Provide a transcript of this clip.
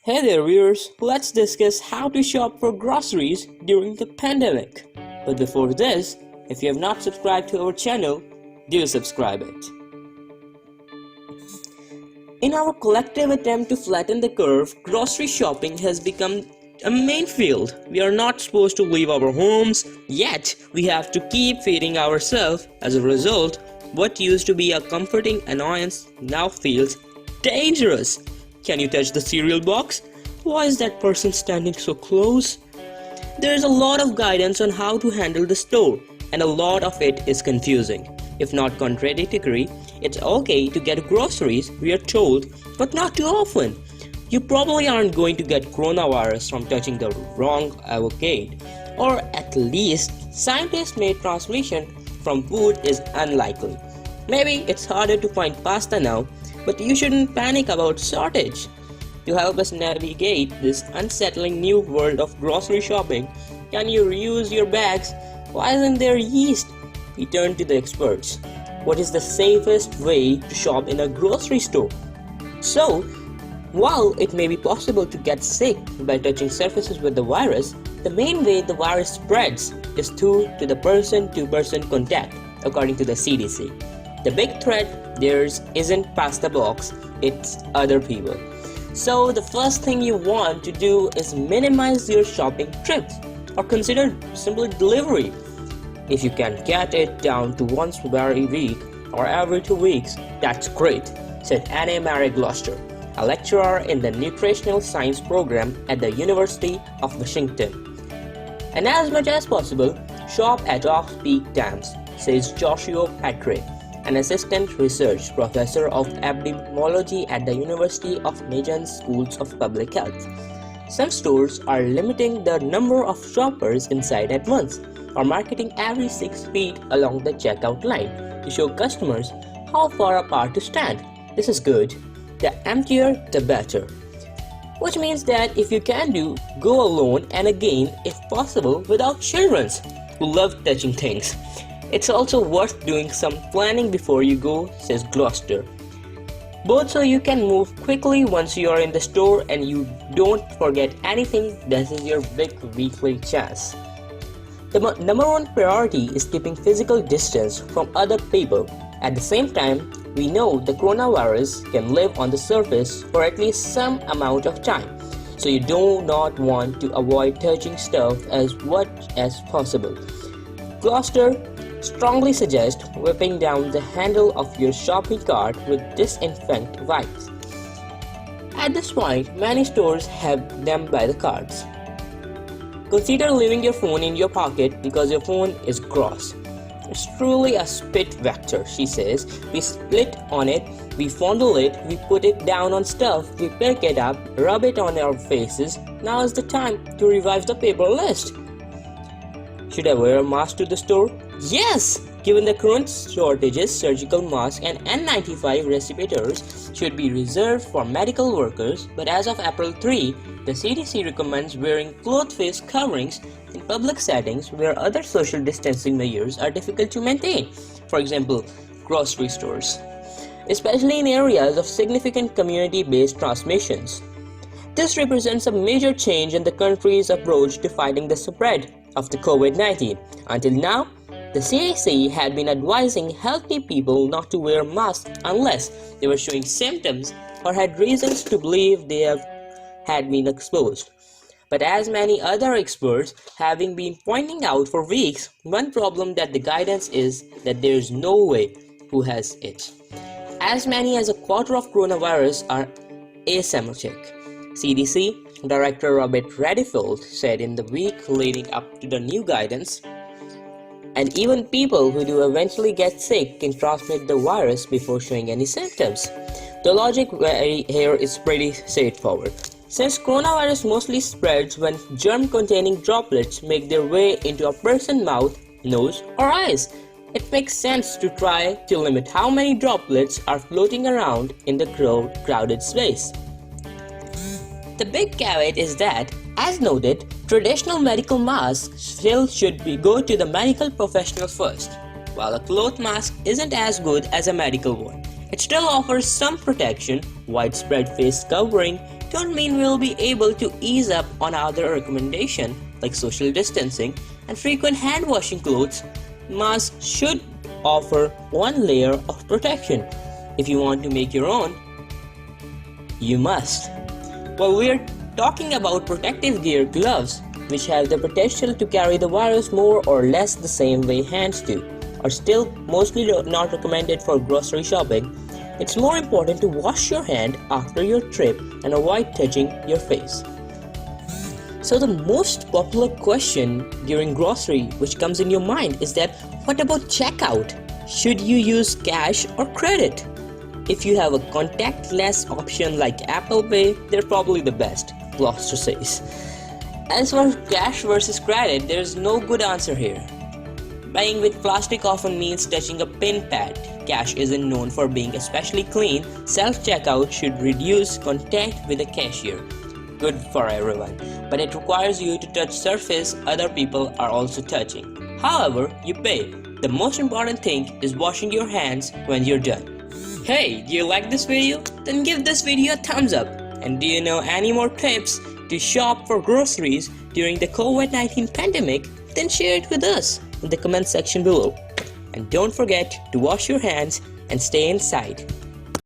Hey there, viewers. Let's discuss how to shop for groceries during the pandemic. But before this, if you have not subscribed to our channel, do subscribe it. In our collective attempt to flatten the curve, grocery shopping has become a main field. We are not supposed to leave our homes, yet we have to keep feeding ourselves. As a result, what used to be a comforting annoyance now feels dangerous. Can you touch the cereal box? Why is that person standing so close? There is a lot of guidance on how to handle the store, and a lot of it is confusing. If not contradictory, it's okay to get groceries, we are told, but not too often. You probably aren't going to get coronavirus from touching the wrong avocado, or at least scientist-made transmission from food is unlikely. Maybe it's harder to find pasta now, but you shouldn't panic about shortage. To help us navigate this unsettling new world of grocery shopping, can you reuse your bags? Why isn't there yeast? We turn to the experts. What is the safest way to shop in a grocery store? So, while it may be possible to get sick by touching surfaces with the virus, the main way the virus spreads is through to the person-to-person contact, according to the CDC. The big threat there isn't pasta box, it's other people. So the first thing you want to do is minimize your shopping trips or consider simple delivery. If you can get it down to once every week or every 2 weeks, that's great, said Anne Marie Gloucester, a lecturer in the nutritional science program at the University of Washington. And as much as possible, shop at off-peak times, says Joshua Patre, an assistant research professor of epidemiology at the University of Michigan Schools of Public Health. Some stores are limiting the number of shoppers inside at once, or marketing every 6 feet along the checkout line to show customers how far apart to stand. This is good. The emptier, the better. Which means that if you can go alone, and again, if possible, without children who love touching things. It's also worth doing some planning before you go, says Gloucester. Both so you can move quickly once you are in the store and you don't forget anything. This is your big weekly chance. The number one priority is keeping physical distance from other people. At the same time, we know the coronavirus can live on the surface for at least some amount of time. So you do not want to avoid touching stuff as much as possible. Gloucester strongly suggest wiping down the handle of your shopping cart with disinfectant wipes. At this point, many stores have them by the carts. Consider leaving your phone in your pocket because your phone is gross. It's truly a spit vector, she says. We spit on it, we fondle it, we put it down on stuff, we pick it up, rub it on our faces. Now is the time to revive the paper list. Should I wear a mask to the store? Yes! Given the current shortages, surgical masks and N95 respirators should be reserved for medical workers, but as of April 3, the CDC recommends wearing cloth face coverings in public settings where other social distancing measures are difficult to maintain, for example, grocery stores, especially in areas of significant community-based transmissions. This represents a major change in the country's approach to fighting the spread of the COVID-19. Until now, the CDC had been advising healthy people not to wear masks unless they were showing symptoms or had reasons to believe they had been exposed. But as many other experts have been pointing out for weeks, one problem that the guidance is that there is no way who has it. As many as a quarter of coronavirus are asymptomatic. CDC Director Robert Redfield said in the week leading up to the new guidance, and even people who do eventually get sick can transmit the virus before showing any symptoms. The logic here is pretty straightforward. Since coronavirus mostly spreads when germ-containing droplets make their way into a person's mouth, nose, or eyes, it makes sense to try to limit how many droplets are floating around in the crowded space. The big caveat is that, as noted, traditional medical masks still should go to the medical professional first. While a cloth mask isn't as good as a medical one, it still offers some protection. Widespread face covering don't mean we'll be able to ease up on other recommendations like social distancing and frequent hand washing clothes. Masks should offer one layer of protection. If you want to make your own, you must. While we're talking about protective gear, gloves, which have the potential to carry the virus more or less the same way hands do, are still mostly not recommended for grocery shopping. It's more important to wash your hand after your trip and avoid touching your face. So the most popular question during grocery which comes in your mind is that what about checkout? Should you use cash or credit? If you have a contactless option like Apple Pay, they're probably the best, Gloucester says. As for cash versus credit, there's no good answer here. Buying with plastic often means touching a pin pad. Cash isn't known for being especially clean. Self-checkout should reduce contact with the cashier. Good for everyone, but it requires you to touch surface other people are also touching. However, you pay. The most important thing is washing your hands when you're done. Hey, do you like this video? Then give this video a thumbs up. And do you know any more tips to shop for groceries during the COVID-19 pandemic? Then share it with us in the comment section below. And don't forget to wash your hands and stay inside.